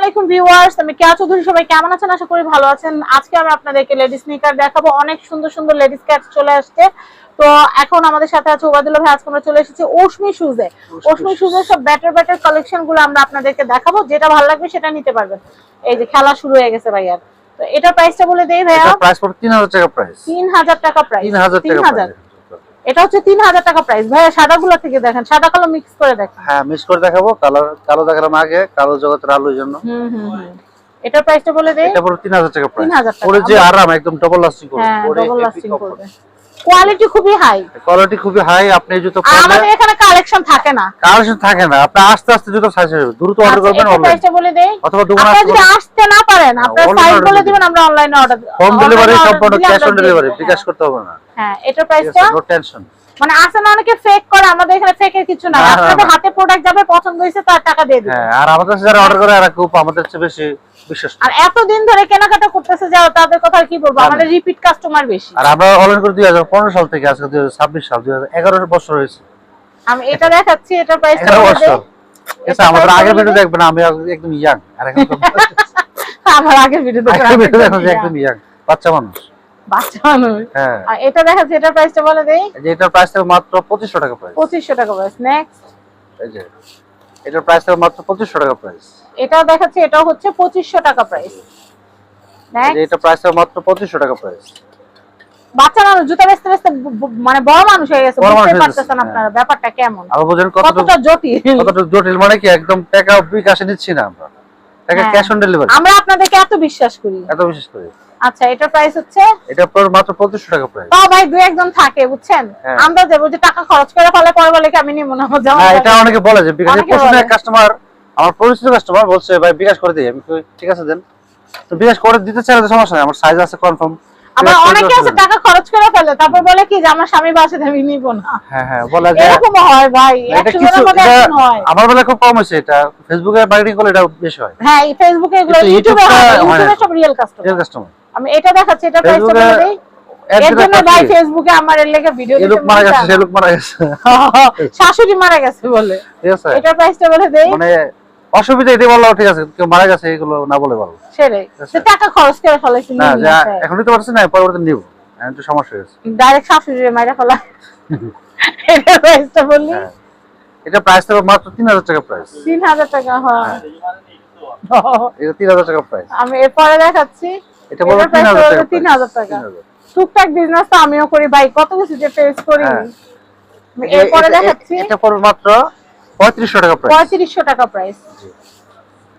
আলাইকুম ভিউয়ার্স, আমি কেয়া চৌধুরী। সবাই কেমন আছেন? আশা করি ভালো আছেন। আজকে আমি আপনাদেরকে লেডিস স্নিকার দেখাবো। অনেক সুন্দর সুন্দর লেডিস ক্যাট চলে আসছে। তো এখন আমাদের সাথে আছে ওবায়দুল্লাহ ভাই। আজকে আমরা চলে এসেছি ওশমি শুজে। ওশমি শুজের সব বেটার কালেকশন গুলো আমরা আপনাদেরকে দেখাবো। যেটা ভালো লাগবে সেটা নিতে পারবেন। এই যে খেলা শুরু হয়ে গেছে ভাইয়ার। তো এটার প্রাইসটা বলে দেই ভাইয়া। এটা প্রাইস পড়ে 3000 টাকা প্রাইস। 3000 টাকা প্রাইস। 3000 টাকা প্রাইস। এটা হচ্ছে 3000 টাকা প্রাইস। ভাইয়া সাদাগুলো থেকে দেখেন, সাদা কালো মিক্স করে দেখেন। হ্যাঁ, মিক্স করে দেখাবো। কালো দেখালাম আগে, কালো জগতের আলোর জন্য। এটার প্রাইসটা বলে দেই। এটা পুরো 3000 টাকা প্রাইস। 3000 টাকা। পরে যে আরাম, একদম ডাবল লাস্টিং করবে। পরে ডাবল লাস্টিং করবে। কোয়ালিটি খুবই হাই। কোয়ালিটি খুবই হাই। আপনি জুতো পরলে আমাদের এখানে কালেকশন থাকে না। কালেকশন থাকে না। আপনি আস্তে আস্তে জুতো সাইজ হবে। দ্রুত অর্ডার করবেন অনলাইন। প্রাইসটা বলে দেই। অথবা দোকানে আপনি যদি আসতে না পারেন, আপনার সাইজ বলে দিবেন, আমরা অনলাইনে অর্ডার। হোম ডেলিভারি, সম্পূর্ণ ক্যাশ অন ডেলিভারি, বিকাশ করতে হবে না। হ্যাঁ, এটার প্রাইসটা নো টেনশন। মানে আসলে অনেকে ফেক করে, আমাদের এখানে ফেকের কিছু না। আপনাদের হাতে প্রোডাক্ট যাবে, পছন্দ হইছে তার টাকা দিয়ে দিবেন। হ্যাঁ, আর আমাদের কাছে যারা অর্ডার করে এরা খুব আমাদের চেয়ে বেশি বিশ্বাস। আর এতদিন ধরে কেনাকাটা করতেছে যাও, তাদের কথা কি বলবো, আমাদের রিপিট কাস্টমার বেশি। আর আমরা অনলাইন করে 2015 সাল থেকে আজকে 2026 সাল, 2011 বছর হয়েছে। আমি এটা দেখাচ্ছি, এটার প্রাইস এটা আমাদের আগের ভিডিও দেখবেন, আমি একদম ইয়াং। আর এখন আমার আগের ভিডিও দেখেন একদম ইয়াং বাচ্চা মানুষ। বাচ্চা মানুষ। হ্যাঁ, আর এটা দেখাচ্ছি, এটার প্রাইসটা বলে দেই। যে এটার প্রাইস থাকবে মাত্র 2500 টাকা প্রাইস। 2500 টাকা প্রাইস। নেক্সট, এই যে এটার প্রাইস থাকবে মাত্র 2500 টাকা প্রাইস। এটাও দেখাচ্ছি, এটাও হচ্ছে 2500 টাকা প্রাইস। নেক্সট, এটা প্রাইস থাকবে মাত্র 2500 টাকা প্রাইস। বাচ্চা মানুষ জুতা বেচতে বেচতে মানে বড় মানুষ হয়ে গেছে, বুঝতে পারতেছেন আপনারা ব্যাপারটা কেমন, আর বুঝেন কতটা জটিল। কতটা জটিল মানে কি, একদম টাকা বিকাশে নিচ্ছি না আমরা, টাকা ক্যাশ অন ডেলিভারি। আমরা আপনাদেরকে এত বিশ্বাস করি, এত বিশেষ করে। আচ্ছা, এটার প্রাইস হচ্ছে, এটা মাত্র 2500 টাকা প্রাইস। তাও ভাই দুই একজন থাকে বুঝছেন, আমরা দেবো যে টাকা খরচ করে ফেলে, পরে বলে কি আমি নিব না। হ্যাঁ, এটা অনেকে বলে যে বিকাশে পছন্দের কাস্টমার, আমার পরিচিত কাস্টমার বলছে ভাই বিকাশ করে দিই। আমি কই ঠিক আছে দেন। তো বিকাশ করে দিতে চাইলে তো সমস্যা নাই, আমার সাইজ আছে কনফার্ম। আবার অনেকে আছে টাকা খরচ করে ফেলে, তারপর বলে কি যে আমার স্বামী বাসে আমি নিব না। হ্যাঁ হ্যাঁ, বলে যে এরকম হয় ভাই, এটা কিছু হয়। আমার বেলা খুব কম হইছে, এটা ফেসবুকে মার্কেটিং করলে এটা বেশি হয়। হ্যাঁ, এই ফেসবুকে এগুলো, ইউটিউবে হয়, ইউটিউবে সব রিয়েল কাস্টমার। আমি এটা দেখাচ্ছি, এটা প্রাইসটা বলে দেই। এর জন্য ভাই ফেসবুকে আমার এর লেগে ভিডিও দিতে লোক মারা গেছে, লোক মারা গেছে, শাশুড়ি মারা গেছে বলে। ঠিক আছে, এটা প্রাইসটা বলে দেই। মানে অসুবিধা এটাই বললাম, ঠিক আছে, কেউ মারা গেছে এগুলো না বলে ভালো। সেটাই, যে টাকা খরচ করে ফেলেছি না, যা এখন নিতে পারছি না, পরবর্তী নিব, একটু সমস্যা হয়েছে। ডাইরেক্ট শাশুড়ি মাইরা ফেলা। এটা প্রাইসটা বলি। এটা প্রাইস থাকবে মাত্র 3000 টাকা প্রাইস। 3000 টাকা। হ্যাঁ, এটা 3000 টাকা প্রাইস। আমি এরপরে দেখাচ্ছি, এটা বড় 3000 টাকা। টুকটাক বিজনেস তো আমিও করি ভাই, কত কিছু যে ফেস করি। এরপরে দেখাচ্ছি, এটা পড়বে মাত্র 3500 টাকা প্রাইস। 3500 টাকা প্রাইস।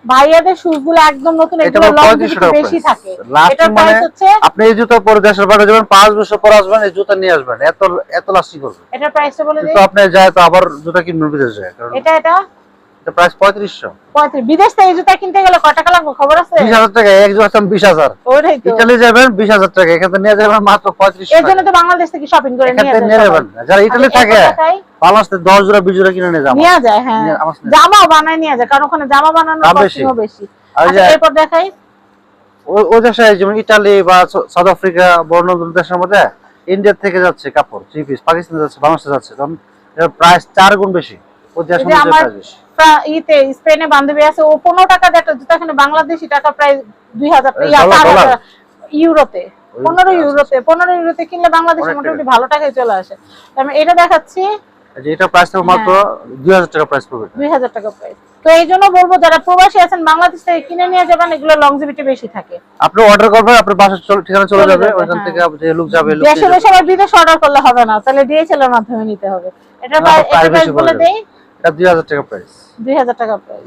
ভাইয়াদের শুজ গুলো একদম নতুন, এগুলো লংজিভিটি বেশি থাকে। এটা প্রাইস হচ্ছে, আপনি এই জুতা পরে দেশের বাইরে যাবেন, 5 বছর পর আসবেন, এই জুতা নিয়ে আসবেন, এত লাস্টিং করবে। এটা প্রাইসটা বলে দেই। তো আপনি যায় তো আবার জুতা কিনবেন বিদেশে যায়, কারণ এটা এটা প্রাইস 3500। বিদেশ থেকে এই জুতা কিনতে গেলে কত টাকা লাগবে খবর আছে? 20000 টাকা, এক জোড়া দাম 20000। ওইটাই তো, ইতালি যাবেন 20000 টাকা, এখানে নিয়ে যাবেন মাত্র 3500। এর জন্য তো বাংলাদেশ থেকে শপিং করে নিয়ে যাবেন। যারা ইতালি থাকে বাংলাদেশ থেকে 10 জোড়া 20 জোড়া কিনে নিয়ে যায়। হ্যাঁ, জামাও বানায় নিয়ে যায়, কারণ ওখানে জামা বানানোর কষ্টও বেশি। এরপর দেখাই, ওই দেশে যেমন ইতালি বা সাউথ আফ্রিকা, বড় দেশের মধ্যে ইন্ডিয়া থেকে যাচ্ছে কাপড় 3 পিস, পাকিস্তান যাচ্ছে, বাংলাদেশে যাচ্ছে, তখন এর প্রাইস 4 গুণ বেশি। ওই দেশের মধ্যে প্রাইস বেশি। ইতে স্পেনে বান্ধবী আছে, ও 15 টাকা দিয়ে একটা জুতা কিনে, বাংলাদেশি টাকা প্রায় 2000 টাকা, ইউরোতে 15 ইউরোতে কিনলে বাংলাদেশে মোটামুটি ভালো টাকায় চলে আসে। আমি এটা দেখাচ্ছি, এটা প্রাইস তো মাত্র 2000 টাকা প্রাইস পড়বে। 2000 টাকা প্রাইস। তো এই জন্য বলবো যারা প্রবাসী আছেন, বাংলাদেশ থেকে কিনে নিয়ে যাবেন, এগুলো লংজিভিটি বেশি থাকে। আপনি অর্ডার করবেন, আপনার বাসার ঠিকানা চলে যাবে, ওখান থেকে যে লোক যাবে, লোক দেশে বসে আবার বিদেশে অর্ডার করলে হবে না, তাহলে ডিএচএল এর মাধ্যমে নিতে হবে। এটা প্রাইস বলে দেই। এটা 2000 টাকা প্রাইস। 2000 টাকা প্রাইস।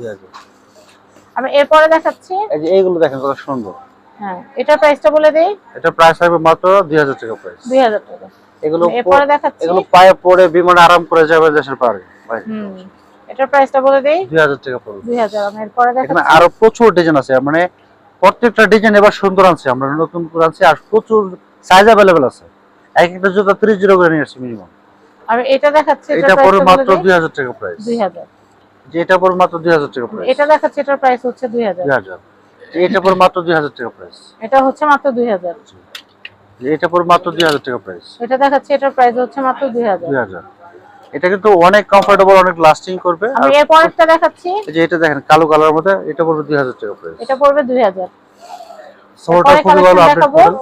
আমি এরপরে দেখাচ্ছি, এই যে এইগুলো দেখেন কত সুন্দর। হ্যাঁ, এটা প্রাইসটা বলে দেই। এটা প্রাইস হবে মাত্র 2000 টাকা প্রাইস। 2000 টাকা। এগুলো এরপরে দেখাচ্ছি, এগুলো পায়ে পরে বিমানে আরাম করে যাবে দেশের পারে ভাই। এটার প্রাইসটা বলে দেই। 2000 টাকা পড়বে। 2000। আমি এরপরে দেখাচ্ছি, এখানে আরো প্রচুর ডিজাইন আছে, মানে প্রত্যেকটা ডিজাইন এবার সুন্দর আছে, আমরা নতুন করে আনছি, আর প্রচুর সাইজ अवेलेबल আছে। এক একটা জুতা 30 জিরো করে নিয়ে আসছি মিনিমাম। আমি এটা দেখাচ্ছি, এটা পড়বে মাত্র 2000 টাকা প্রাইস। 2000। যে এটা পড়বে মাত্র 2000 টাকা প্রাইস। এটা দেখাচ্ছি, এটার প্রাইস হচ্ছে 2000। 2000। এটা পড়বে মাত্র 2000 টাকা প্রাইস। এটা হচ্ছে মাত্র 2000। এটা পড়বে মাত্র 2000 টাকা প্রাইস। এটা দেখাচ্ছি, এটার প্রাইস হচ্ছে মাত্র 2000। 2000। এটা কিন্তু অনেক কমফোর্টেবল, অনেক লাস্টিং করবে। আমি এর পরেরটা দেখাচ্ছি, এই যে এটা দেখেন কালো কালারের মধ্যে, এটা পড়বে 2000 টাকা প্রাইস। এটা পড়বে 2000। সোটা খুবই ভালো আপডেট মডেল।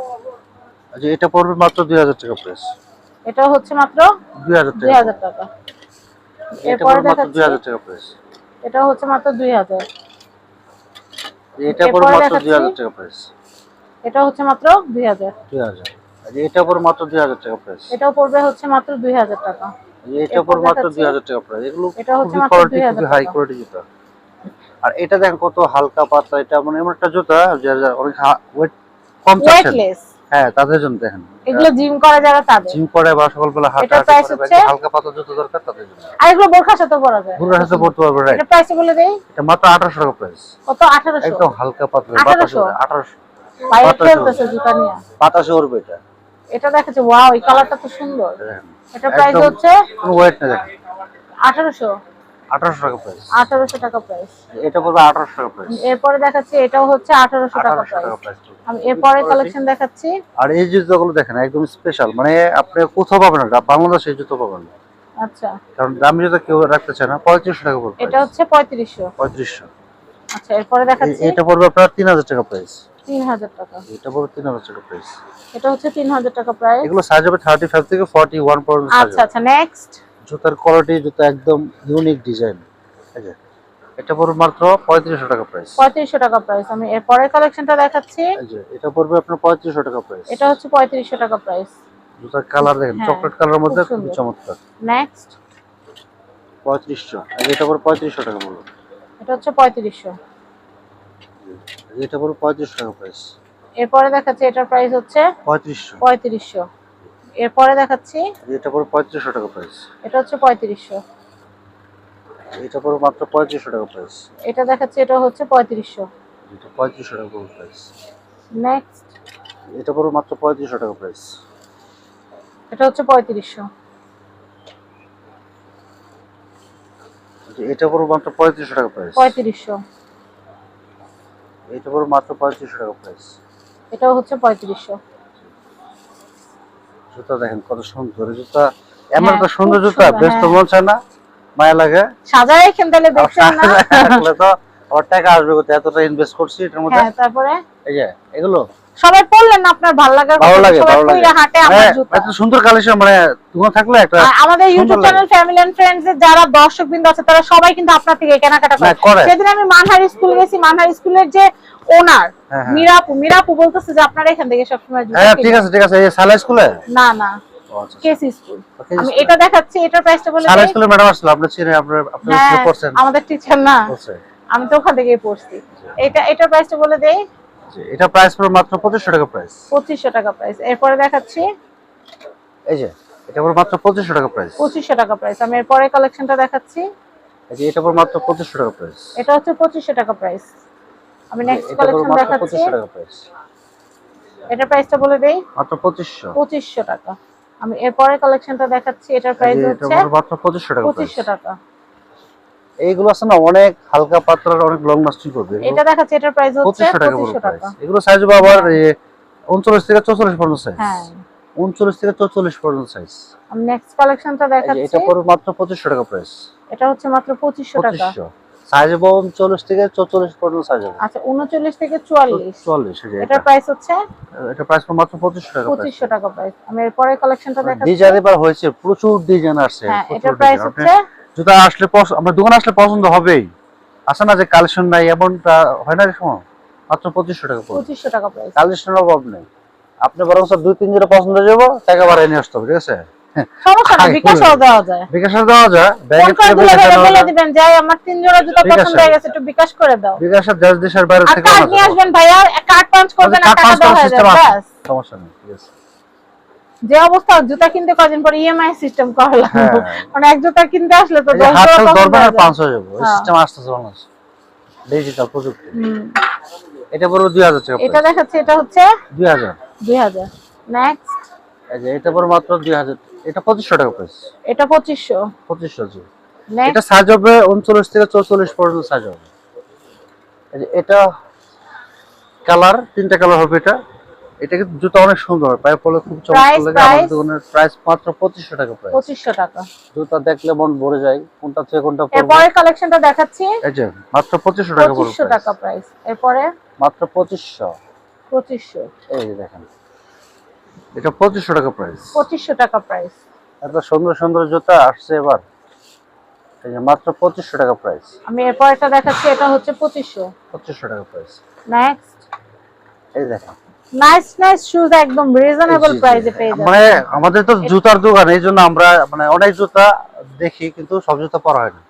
যে এটা পড়বে মাত্র 2000 টাকা প্রাইস। এটা হচ্ছে মাত্র 2000 টাকা। এরপরে দেখাচ্ছি 2000 টাকা প্রাইস। এটা হচ্ছে মাত্র 2000। এটা পড়বে মাত্র 2000 টাকা প্রাইস। এটা হচ্ছে মাত্র 2000। আর এটা পড়বে মাত্র 2000 টাকা প্রাইস। এটাও পড়বে হচ্ছে মাত্র 2000 টাকা। এটা পড়বে মাত্র 2000 টাকা প্রাইস। এগুলো এটা হচ্ছে খুবই মাত্র কোয়ালিটি, 2000 খুবই হাই কোয়ালিটি জুতা। আর এটা দেখেন কত হালকা পাতলা, এটা মানে এমন একটা জুতা যারা অনেক ওয়েট কম চাচ্ছেন, হ্যাঁ তাদের জন্য দেখেন। এগুলো জিম করে যারা, তাদের জিম করে বা সকালবেলা হাঁটা করে বা হালকা পাতলা জুতা দরকার তাদের জন্য। আর এগুলো বোরখার সাথে পরা যায়, বোরখার সাথে পরতে পারবে, রাইট। এটা প্রাইস বলে দেই, এটা মাত্র 1800 টাকা প্রাইস। কত? 1800। একদম হালকা পাতলা 1800 ভাই খেলতেছে জুতা নিয়ে, বাতাসে উড়বে এটা। এটা দেখাচ্ছে, ওয়াও এই কালারটা তো সুন্দর। এটা প্রাইস হচ্ছে কোনো ওয়েট না, দেখেন 1800 টাকা প্রাইস। 1800 টাকা প্রাইস। এটা পড়বে 1800 টাকা প্রাইস। এরপরে দেখাচ্ছি, এটাও হচ্ছে 1800 টাকা প্রাইস। আমি এরপরে কালেকশন দেখাচ্ছি। আর এই জুতোগুলো দেখেন একদম স্পেশাল, মানে আপনি কোথাও পাবেন না, বাংলাদেশে এই জুতো পাবেন না। আচ্ছা, কারণ দামি জুতো কেউ রাখতে চায় না। 3500 টাকা পড়বে। এটা হচ্ছে 3500। আচ্ছা, এরপরে দেখাচ্ছি, এটা পড়বে আপনার 3000 টাকা প্রাইস। 3000 টাকা। এটা পড়বে 3000 টাকা প্রাইস। এটা হচ্ছে 3000 টাকা প্রাইস। এগুলো সাইজ হবে 35 থেকে 41 পর্যন্ত সাইজ। আচ্ছা আচ্ছা, নেক্সট। জুতার কোয়ালিটি, জুতা একদম ইউনিক ডিজাইন। ঠিক আছে, এটা পড়বে মাত্র 3500 টাকা প্রাইস। 3500 টাকা প্রাইস। আমি এরপরের কালেকশনটা দেখাচ্ছি। এই যে এটা পড়বে আপনার 3500 টাকা প্রাইস। এটা হচ্ছে 3500 টাকা প্রাইস। জুতার কালার দেখেন, চকলেট কালারের মধ্যে খুব চমৎকার। নেক্সট 3500। আর এটা পড়বে 3500 টাকা বলুন। এটা হচ্ছে 3500। এটা পড়বে 3500 টাকা প্রাইস। এরপরে দেখাচ্ছি, এটার প্রাইস হচ্ছে 3500। এরপরে দেখাচ্ছি, এটা পড়বে 3500 টাকা প্রাইস। এটা হচ্ছে 3500। এটা পড়বে মাত্র 3500 টাকা প্রাইস। এটা দেখাচ্ছি, এটা হচ্ছে 3500। এটা 3500 টাকা পড়বে প্রাইস। নেক্সট এটা পড়বে মাত্র 3500 টাকা প্রাইস। এটা হচ্ছে 3500। এটা পড়বে মাত্র 3500 টাকা প্রাইস। 3500। এটা পড়বে মাত্র 3500 টাকা প্রাইস। এটাও হচ্ছে 3500। জুতা দেখেন কত সুন্দর জুতা, এমন একটা সুন্দর খুব জুতা, সুন্দর, বেশ তো মন চায় না, মায়া লাগে। সাজায় এখান থেকে দেখছেন না, আসলে তো আমার টাকা আসবে কোথায়, এতটা ইনভেস্ট করছি এটার মধ্যে। হ্যাঁ, তারপরে এই যে এগুলো সবাই পড়লেন আপনার ভালো লাগার কথা, সবাই কইরা হাটে আমার জুতা। এত সুন্দর কালেকশন, মানে দোকান থাকলে একটা। আমাদের YouTube channel family and friends এর যারা দর্শকবৃন্দ আছে তারা সবাই কিন্তু আপনার থেকে কেনাকাটা করে। সেদিন আমি মানহার স্কুল গেছি, মানহার স্কুলের যে ওনার মিরাপু বলতেছে যে আপনারা এখান থেকে সবসময় জুতা। হ্যাঁ ঠিক আছে ঠিক আছে। এই সালা স্কুলে না না, কেসি স্কুল। আমি এটা দেখাচ্ছি, এটার প্রাইসটা বলে সালা স্কুলে ম্যাডাম আসলে আপনি চিনেন, আপনি স্কুলে পড়ছেন, আমাদের টিচার না, আমি তো ওখান থেকেই পড়ছি। এটার প্রাইসটা বলে দেই। এটা প্রাইস পড়বে মাত্র 2500 টাকা প্রাইস। 2500 টাকা প্রাইস। এরপরে দেখাচ্ছি, এই যে এটা পড়বে মাত্র 2500 টাকা প্রাইস। 2500 টাকা প্রাইস। আমি এরপরে কালেকশনটা দেখাচ্ছি। এই যে এটা পড়বে মাত্র 2500 টাকা প্রাইস। এটা হচ্ছে 2500 টাকা প্রাইস। আমি নেক্সট কালেকশন দেখাচ্ছি। 2500 টাকা প্রাইস। এটার প্রাইসটা বলে দেই, মাত্র 2500 টাকা। আমি এরপরে কালেকশনটা দেখাচ্ছি। এটার প্রাইস হচ্ছে মাত্র 2500 টাকা। 2500 টাকা। এইগুলো আছে না অনেক হালকা পাতলা, অনেক লং লাস্টিং করবে। এটা দেখাচ্ছি, এটার প্রাইস হচ্ছে 2500 টাকা। এগুলো সাইজ হবে আবার 39 থেকে 44 পর্যন্ত সাইজ। হ্যাঁ, 39 থেকে 44 পর্যন্ত সাইজ। আমি নেক্সট কালেকশনটা দেখাচ্ছি। এটা পড়বে মাত্র 2500 টাকা প্রাইস। এটা হচ্ছে মাত্র 2500 টাকা। সাইজ হবে 39 থেকে 44 পর্যন্ত সাইজ হবে। আচ্ছা, 39 থেকে 44। 44 এটার প্রাইস হচ্ছে, এটা প্রাইস মাত্র 2500 টাকা। 2500 টাকা প্রাইস। আমি এরপরে কালেকশনটা দেখাচ্ছি। ডিজাইন এবার হয়েছে, প্রচুর ডিজাইন আসছে। হ্যাঁ, এটার প্রাইস হচ্ছে, জুতা আসলে আমরা দোকানে আসলে পছন্দ হবেই, আসে না যে কালেকশন নাই এমনটা হয় না। সময় মাত্র 2500 টাকা পড়বে। 2500 টাকা প্রাইস। কালেকশনের অভাব নেই, আপনি বরং 2-3 জোড়া পছন্দ হয়ে যাবো, টাকা বাড়াই নিয়ে আসতে হবে। ঠিক আছে, সমস্যা না, বিকাশও দেওয়া যায়। বিকাশও দেওয়া যায়। ব্যাংকে বলে দিবেন যে আমার 3 জোড়া জুতা পছন্দ হয়ে গেছে, একটু বিকাশ করে দাও। বিকাশের দেশ দেশের বাইরে থেকে কার্ড নিয়ে আসবেন ভাইয়া, কার্ড পাঞ্চ করবেন আর টাকা দেওয়া হয়ে যাবে, বাস। সমস্যা নেই। ঠিক আছে, যে অবস্থা জুতা কিনতে কদিন পর ইএমআই সিস্টেম করা লাগবে, মানে এক জুতা কিনতে আসলে তো 10 জোড়া দরবার 5 হয়ে যাবে। এই সিস্টেম আসতেছে বাংলাদেশ, ডিজিটাল প্রযুক্তি। এটা পুরো 2000 টাকা। এটা দেখাচ্ছে, এটা হচ্ছে 2000। নেক্সট, এই যে এটা পুরো মাত্র 2000। এটা 2500 টাকা প্রাইস। এটা 2500। জি। এটা সাইজ হবে 39 থেকে 44 পর্যন্ত সাইজ হবে। এই যে এটা কালার, 3টা কালার হবে। এটা কিন্তু জুতা অনেক সুন্দর, পায়ে পরলে খুব চমৎকার লাগে। আমাদের দোকানের প্রাইস মাত্র 2500 টাকা প্রাইস। 2500 টাকা। জুতা দেখলে মন ভরে যায়, কোনটা থেকে কোনটা পরব। এরপরে কালেকশনটা দেখাচ্ছি, এই যে মাত্র 2500 টাকা পড়বে। 2500 টাকা প্রাইস। এরপরে মাত্র 2500। 2500। এই যে দেখেন, এটা 2500 টাকা প্রাইস। 2500 টাকা প্রাইস। এত সুন্দর সুন্দর জুতা আসছে এবার। এই যে মাত্র 2500 টাকা প্রাইস। আমি এরপর একটা দেখাচ্ছি, এটা হচ্ছে 2500। 2500 টাকা প্রাইস। নেক্সট, এই দেখেন, নাইস নাইস শুজ, একদম রিজনেবল প্রাইসে পেয়ে যাবেন। মানে আমাদের তো জুতার দোকান, এইজন্য আমরা মানে অনেক জুতা দেখি, কিন্তু সব জুতা পরা হয় না।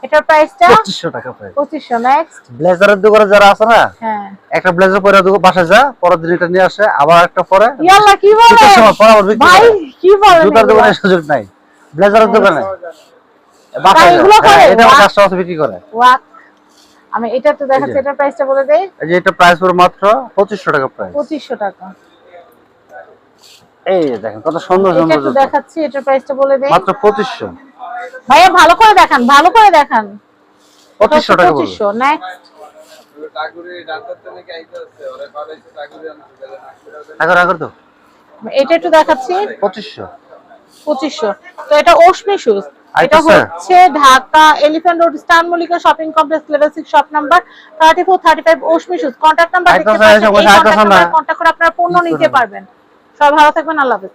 এটার প্রাইসটা 2500 টাকা প্রাইস। 2500। নেক্সট, ব্লেজারের দোকানে যারা আছে না, হ্যাঁ, একটা ব্লেজার পরে বাসায় যা, পরের দিন এটা নিয়ে আসে, আবার একটা পরে। ইয়াল্লা কি বলে শীতের সময় পরা আবার বিক্রি ভাই, করে। কি বলেন? জুতার দোকানে সুযোগ নাই, ব্লেজারের দোকানে বাসায় এগুলো যা। করে? হ্যাঁ, এটা বাহ। কাস্টমার বিক্রি করে। ওয়াক, আমি এটা তো দেখাচ্ছি, এটার প্রাইসটা বলে দেই। এই যে এটা প্রাইস পড়ে মাত্র 2500 টাকা প্রাইস। 2500 টাকা। এই যে দেখেন কত সুন্দর এটা সুন্দর তো জুতা, দেখাচ্ছি, এটার প্রাইসটা বলে দেই। মাত্র 2500। ভাইয়া ভালো করে দেখান, ভালো করে দেখান। 2500 টাকা পড়বে। 2500। নেক্সট, আগর তো এটা একটু দেখাচ্ছি, 2500। 2500। তো এটা ওশমি শুজ। এটা আচ্ছা, স্যার। হচ্ছে Dhaka elephant road star Mallika shopping complex level 6 shop number 34 35 Oshmi shoes. Contact number দেখতে আচ্ছা, স্যার, পাচ্ছেন, এই আচ্ছা, কন্টাক্ট স্যার, নাম্বারে কন্টাক্ট করে আপনারা পণ্য নিতে পারবেন। সবাই ভালো থাকবেন, আল্লাহ হাফেজ।